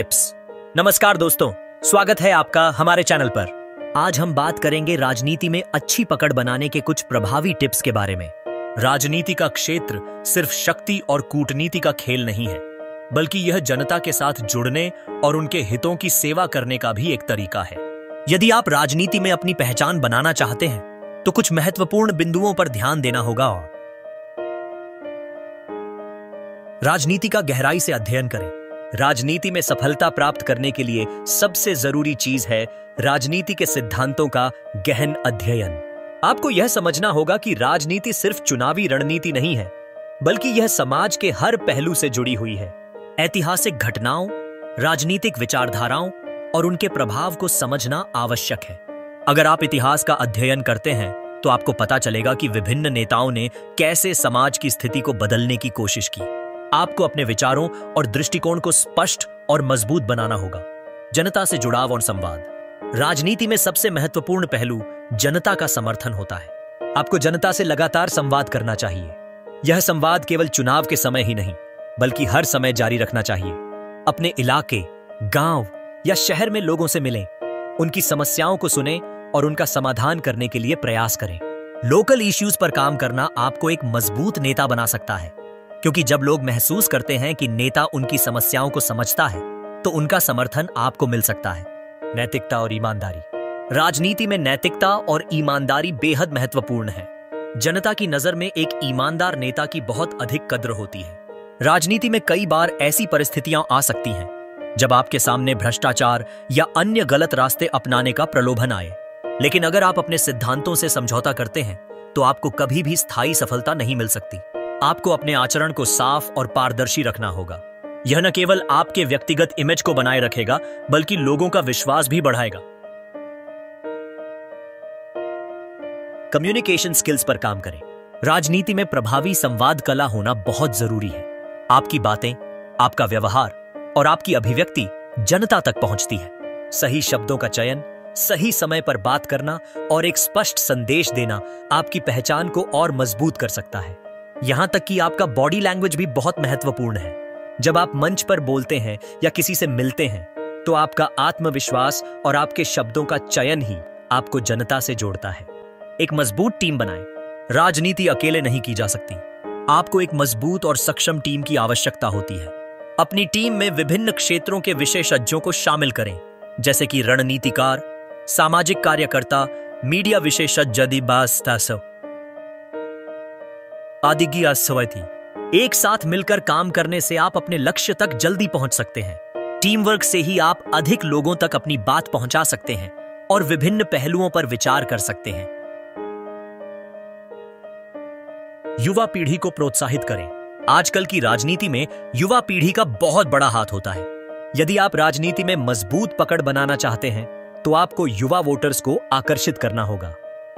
Tips. नमस्कार दोस्तों, स्वागत है आपका हमारे चैनल पर। आज हम बात करेंगे राजनीति में अच्छी पकड़ बनाने के कुछ प्रभावी टिप्स के बारे में। राजनीति का क्षेत्र सिर्फ शक्ति और कूटनीति का खेल नहीं है, बल्कि यह जनता के साथ जुड़ने और उनके हितों की सेवा करने का भी एक तरीका है। यदि आप राजनीति में अपनी पहचान बनाना चाहते हैं तो कुछ महत्वपूर्ण बिंदुओं पर ध्यान देना होगा। राजनीति का गहराई से अध्ययन करें। राजनीति में सफलता प्राप्त करने के लिए सबसे जरूरी चीज है राजनीति के सिद्धांतों का गहन अध्ययन। आपको यह समझना होगा कि राजनीति सिर्फ चुनावी रणनीति नहीं है, बल्कि यह समाज के हर पहलू से जुड़ी हुई है। ऐतिहासिक घटनाओं, राजनीतिक विचारधाराओं और उनके प्रभाव को समझना आवश्यक है। अगर आप इतिहास का अध्ययन करते हैं तो आपको पता चलेगा कि विभिन्न नेताओं ने कैसे समाज की स्थिति को बदलने की कोशिश की। आपको अपने विचारों और दृष्टिकोण को स्पष्ट और मजबूत बनाना होगा। जनता से जुड़ाव और संवाद। राजनीति में सबसे महत्वपूर्ण पहलू जनता का समर्थन होता है। आपको जनता से लगातार संवाद करना चाहिए। यह संवाद केवल चुनाव के समय ही नहीं, बल्कि हर समय जारी रखना चाहिए। अपने इलाके, गांव या शहर में लोगों से मिलें, उनकी समस्याओं को सुनें और उनका समाधान करने के लिए प्रयास करें। लोकल इश्यूज पर काम करना आपको एक मजबूत नेता बना सकता है, क्योंकि जब लोग महसूस करते हैं कि नेता उनकी समस्याओं को समझता है तो उनका समर्थन आपको मिल सकता है। नैतिकता और ईमानदारी। राजनीति में नैतिकता और ईमानदारी बेहद महत्वपूर्ण है। जनता की नजर में एक ईमानदार नेता की बहुत अधिक कद्र होती है। राजनीति में कई बार ऐसी परिस्थितियां आ सकती हैं जब आपके सामने भ्रष्टाचार या अन्य गलत रास्ते अपनाने का प्रलोभन आए, लेकिन अगर आप अपने सिद्धांतों से समझौता करते हैं तो आपको कभी भी स्थायी सफलता नहीं मिल सकती। आपको अपने आचरण को साफ और पारदर्शी रखना होगा। यह न केवल आपके व्यक्तिगत इमेज को बनाए रखेगा, बल्कि लोगों का विश्वास भी बढ़ाएगा। कम्युनिकेशन स्किल्स पर काम करें। राजनीति में प्रभावी संवाद कला होना बहुत जरूरी है। आपकी बातें, आपका व्यवहार और आपकी अभिव्यक्ति जनता तक पहुंचती है। सही शब्दों का चयन, सही समय पर बात करना और एक स्पष्ट संदेश देना आपकी पहचान को और मजबूत कर सकता है। यहां तक कि आपका बॉडी लैंग्वेज भी बहुत महत्वपूर्ण है। जब आप मंच पर बोलते हैं या किसी से मिलते हैं तो आपका आत्मविश्वास और आपके शब्दों का चयन ही आपको जनता से जोड़ता है। एक मजबूत टीम बनाएं। राजनीति अकेले नहीं की जा सकती। आपको एक मजबूत और सक्षम टीम की आवश्यकता होती है। अपनी टीम में विभिन्न क्षेत्रों के विशेषज्ञों को शामिल करें, जैसे कि रणनीतिकार, सामाजिक कार्यकर्ता, मीडिया विशेषज्ञ आदि। एक साथ मिलकर काम करने से आप अपने लक्ष्य तक जल्दी पहुंच सकते हैं। टीम वर्क से ही आप अधिक लोगों तक अपनी बात पहुंचा सकते हैं और विभिन्न पहलुओं पर विचार कर सकते हैं। युवा पीढ़ी को प्रोत्साहित करें। आजकल की राजनीति में युवा पीढ़ी का बहुत बड़ा हाथ होता है। यदि आप राजनीति में मजबूत पकड़ बनाना चाहते हैं तो आपको युवा वोटर्स को आकर्षित करना होगा।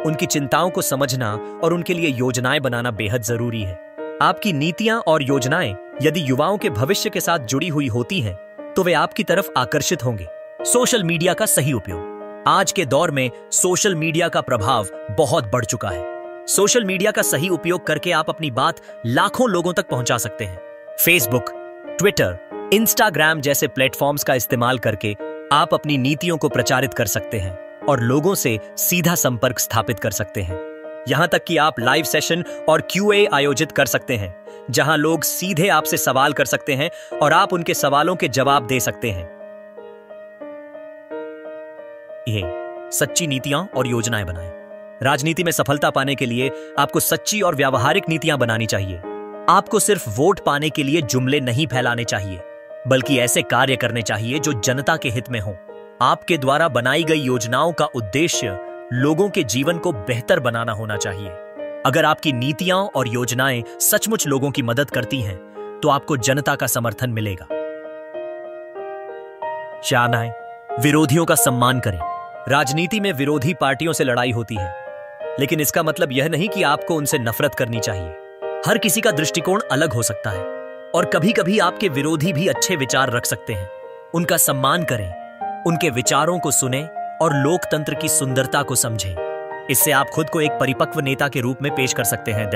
उनकी चिंताओं को समझना और उनके लिए योजनाएं बनाना बेहद जरूरी है। आपकी नीतियां और योजनाएं यदि युवाओं के भविष्य के साथ जुड़ी हुई होती हैं तो वे आपकी तरफ आकर्षित होंगे। सोशल मीडिया का सही उपयोग। आज के दौर में सोशल मीडिया का प्रभाव बहुत बढ़ चुका है। सोशल मीडिया का सही उपयोग करके आप अपनी बात लाखों लोगों तक पहुंचा सकते हैं। फेसबुक, ट्विटर, इंस्टाग्राम जैसे प्लेटफॉर्म्स का इस्तेमाल करके आप अपनी नीतियों को प्रचारित कर सकते हैं और लोगों से सीधा संपर्क स्थापित कर सकते हैं। यहां तक कि आप लाइव सेशन और QA आयोजित कर सकते हैं, जहां लोग सीधे आपसे सवाल कर सकते हैं और आप उनके सवालों के जवाब दे सकते हैं। ये सच्ची नीतियां और योजनाएं बनाएं। राजनीति में सफलता पाने के लिए आपको सच्ची और व्यावहारिक नीतियां बनानी चाहिए। आपको सिर्फ वोट पाने के लिए जुमले नहीं फैलाने चाहिए, बल्कि ऐसे कार्य करने चाहिए जो जनता के हित में हो। आपके द्वारा बनाई गई योजनाओं का उद्देश्य लोगों के जीवन को बेहतर बनाना होना चाहिए। अगर आपकी नीतियां और योजनाएं सचमुच लोगों की मदद करती हैं, तो आपको जनता का समर्थन मिलेगा। शानाएं, विरोधियों का सम्मान करें। राजनीति में विरोधी पार्टियों से लड़ाई होती है, लेकिन इसका मतलब यह नहीं कि आपको उनसे नफरत करनी चाहिए। हर किसी का दृष्टिकोण अलग हो सकता है और कभी-कभी आपके विरोधी भी अच्छे विचार रख सकते हैं। उनका सम्मान करें, उनके विचारों को सुनें और लोकतंत्र की सुंदरता को समझें। इससे आप खुद को एक परिपक्व नेता के रूप में पेश कर सकते हैं।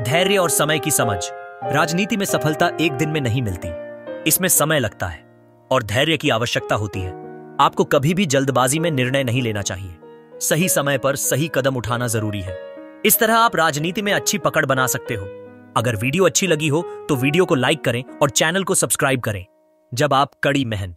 धैर्य और समय की समझ। राजनीति में सफलता एक दिन में नहीं मिलती, इसमें समय लगता है। और धैर्य की आवश्यकता होती है। आपको कभी भी जल्दबाजी में निर्णय नहीं लेना चाहिए। सही समय पर सही कदम उठाना जरूरी है। इस तरह आप राजनीति में अच्छी पकड़ बना सकते हो। अगर वीडियो अच्छी लगी हो तो वीडियो को लाइक करें और चैनल को सब्सक्राइब करें। जब आप कड़ी मेहनत